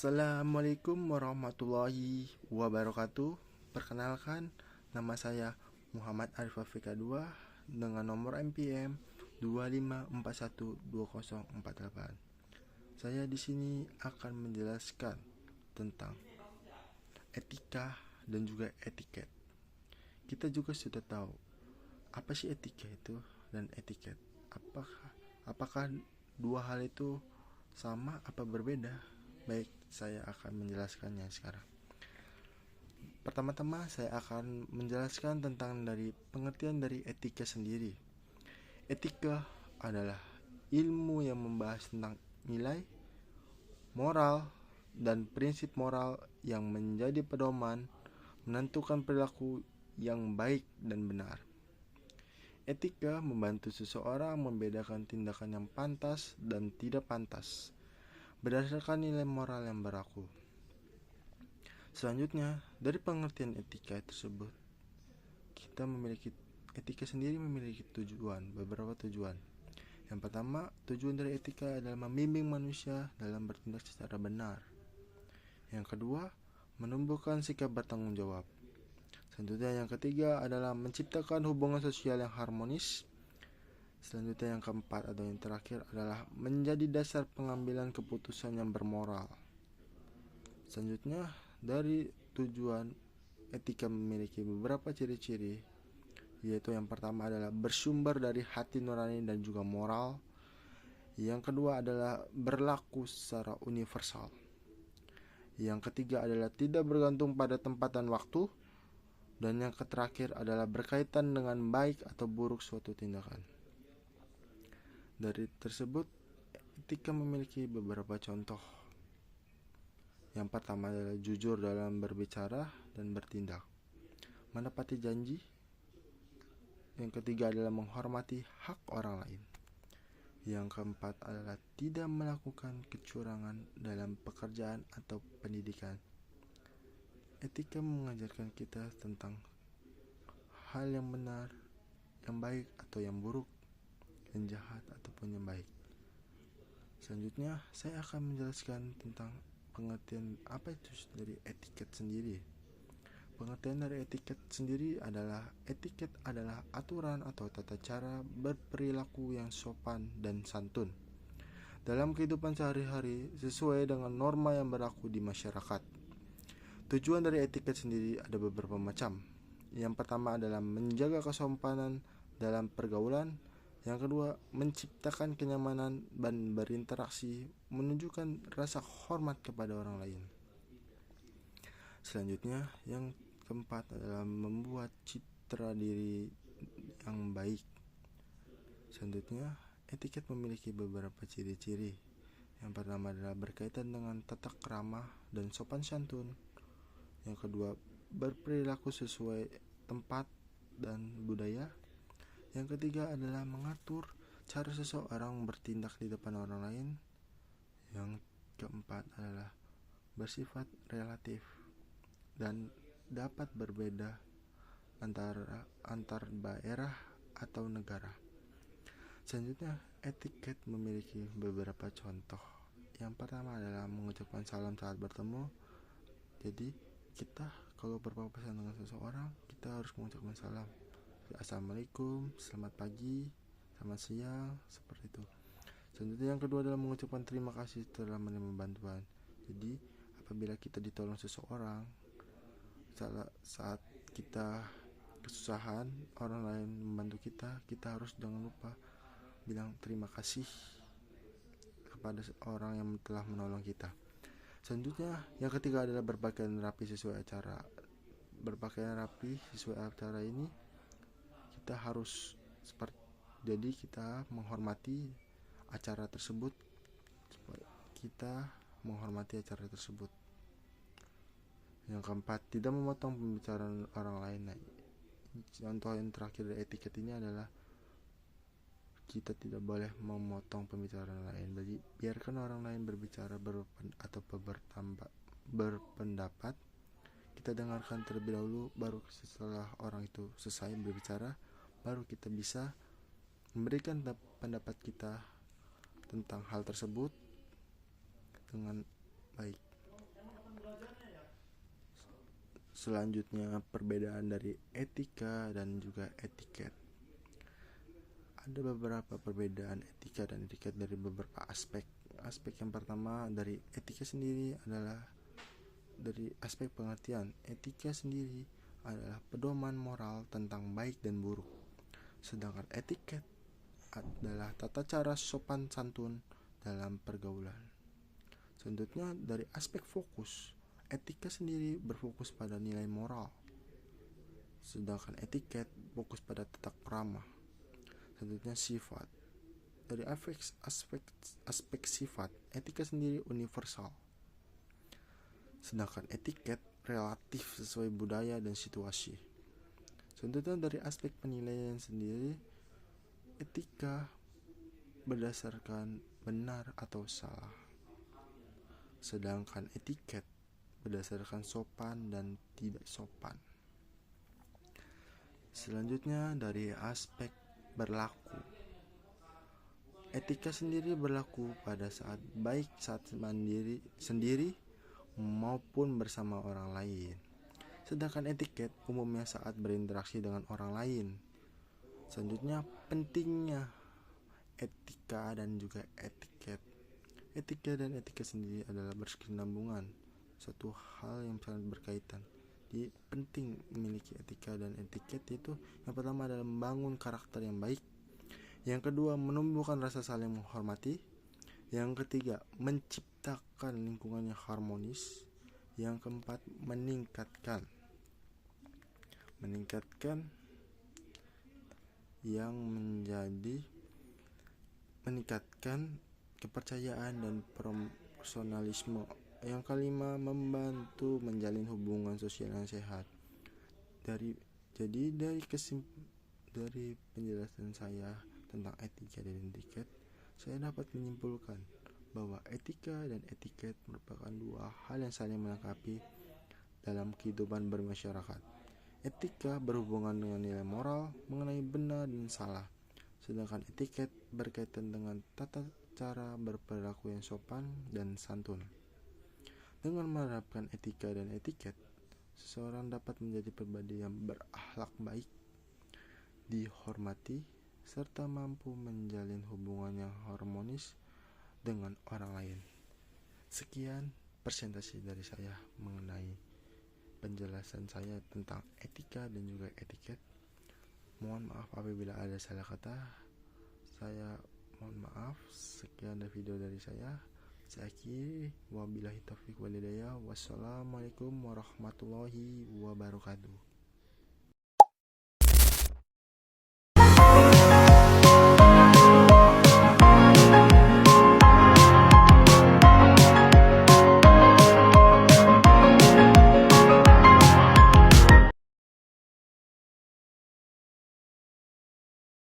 Assalamualaikum warahmatullahi wabarakatuh. Perkenalkan, nama saya Muhammad Arif Afrika 2 dengan nomor NPM 25412048. Saya di sini akan menjelaskan tentang etika dan juga etiket. Kita juga sudah tahu apa sih etika itu dan etiket. Apakah dua hal itu sama apa berbeda? Baik, saya akan menjelaskannya sekarang. Pertama-tama saya akan menjelaskan tentang pengertian dari etika sendiri. Etika adalah ilmu yang membahas tentang nilai, moral, dan prinsip moral yang menjadi pedoman menentukan perilaku yang baik dan benar. Etika membantu seseorang membedakan tindakan yang pantas dan tidak pantas berdasarkan nilai moral yang berlaku. Selanjutnya, dari pengertian etika tersebut, etika sendiri memiliki beberapa tujuan. Yang pertama, tujuan dari etika adalah membimbing manusia dalam bertindak secara benar. Yang kedua, menumbuhkan sikap bertanggung jawab. Selanjutnya, yang ketiga adalah menciptakan hubungan sosial yang harmonis. Selanjutnya, yang keempat atau yang terakhir adalah menjadi dasar pengambilan keputusan yang bermoral. Selanjutnya, dari tujuan etika memiliki beberapa ciri-ciri, yaitu yang pertama adalah bersumber dari hati nurani dan juga moral. Yang kedua adalah berlaku secara universal. Yang ketiga adalah tidak bergantung pada tempat dan waktu. Dan yang terakhir adalah berkaitan dengan baik atau buruk suatu tindakan. Dari tersebut, etika memiliki beberapa contoh. Yang pertama adalah jujur dalam berbicara dan bertindak, menepati janji. Yang ketiga adalah menghormati hak orang lain. Yang keempat adalah tidak melakukan kecurangan dalam pekerjaan atau pendidikan. Etika mengajarkan kita tentang hal yang benar, yang baik atau yang buruk, yang jahat ataupun yang baik. Selanjutnya, saya akan menjelaskan tentang pengertian apa itu dari etiket sendiri. Pengertian dari etiket sendiri adalah etiket adalah aturan atau tata cara berperilaku yang sopan dan santun dalam kehidupan sehari-hari sesuai dengan norma yang berlaku di masyarakat. Tujuan dari etiket sendiri ada beberapa macam. Yang pertama adalah menjaga kesopanan dalam pergaulan. Yang kedua, menciptakan kenyamanan dan berinteraksi, menunjukkan rasa hormat kepada orang lain. Selanjutnya, yang keempat adalah membuat citra diri yang baik. Selanjutnya, etiket memiliki beberapa ciri-ciri. Yang pertama adalah berkaitan dengan tata krama dan sopan santun. Yang kedua, berperilaku sesuai tempat dan budaya. Yang ketiga adalah mengatur cara seseorang bertindak di depan orang lain. Yang keempat adalah bersifat relatif dan dapat berbeda antar daerah atau negara. Selanjutnya, etiket memiliki beberapa contoh. Yang pertama adalah mengucapkan salam saat bertemu. Jadi, kita kalau berpapasan dengan seseorang, kita harus mengucapkan salam. Assalamualaikum, selamat pagi, selamat siang, seperti itu. Selanjutnya, yang kedua adalah mengucapkan terima kasih telah menerima bantuan. Jadi, apabila kita ditolong seseorang, saat kita kesusahan, orang lain membantu kita, kita harus jangan lupa bilang terima kasih kepada orang yang telah menolong kita. Selanjutnya, yang ketiga adalah berpakaian rapi sesuai acara. Berpakaian rapi sesuai acara ini kita harus jadi kita menghormati acara tersebut. Yang keempat, tidak memotong pembicaraan orang lain. Contoh yang terakhir dari etiket ini adalah kita tidak boleh memotong pembicaraan lain. Jadi biarkan orang lain berbicara atau berpendapat. Kita dengarkan terlebih dahulu, baru setelah orang itu selesai berbicara, baru kita bisa memberikan pendapat kita tentang hal tersebut dengan baik. Selanjutnya, perbedaan dari etika dan juga etiket. Ada beberapa perbedaan etika dan etiket dari beberapa aspek. Aspek yang pertama dari etika sendiri adalah dari aspek pengertian. Etika sendiri adalah pedoman moral tentang baik dan buruk. Sedangkan etiket adalah tata cara sopan santun dalam pergaulan. Selanjutnya dari aspek fokus. Etika sendiri berfokus pada nilai moral. Sedangkan etiket fokus pada tata krama. Selanjutnya sifat. Dari aspek sifat, etika sendiri universal. Sedangkan etiket relatif sesuai budaya dan situasi. Selanjutnya dari aspek penilaian sendiri, etika berdasarkan benar atau salah. Sedangkan etiket berdasarkan sopan dan tidak sopan. Selanjutnya dari aspek berlaku. Etika sendiri berlaku pada saat baik saat sendiri maupun bersama orang lain. Sedangkan etiket umumnya saat berinteraksi dengan orang lain. Selanjutnya pentingnya etika dan juga etiket. Etika dan etika sendiri adalah berkesinambungan, suatu hal yang sangat berkaitan. Jadi penting memiliki etika dan etiket itu yang pertama adalah membangun karakter yang baik, yang kedua menumbuhkan rasa saling menghormati, yang ketiga menciptakan lingkungan yang harmonis, yang keempat meningkatkan kepercayaan dan profesionalisme. Yang kelima, membantu menjalin hubungan sosial yang sehat. Dari penjelasan saya tentang etika dan etiket, saya dapat menyimpulkan bahwa etika dan etiket merupakan dua hal yang saling melengkapi dalam kehidupan bermasyarakat. Etika berhubungan dengan nilai moral mengenai benar dan salah, sedangkan etiket berkaitan dengan tata cara berperilaku yang sopan dan santun. Dengan menerapkan etika dan etiket, seseorang dapat menjadi pribadi yang berakhlak baik, dihormati, serta mampu menjalin hubungan yang harmonis dengan orang lain. Sekian presentasi dari saya mengenai penjelasan saya tentang etika dan juga etiket. Mohon maaf apabila ada salah kata. Saya mohon maaf. Sekian dari video dari saya. Saya akhiri, wabillahi taufiq wal hidayah. Wassalamualaikum warahmatullahi wabarakatuh.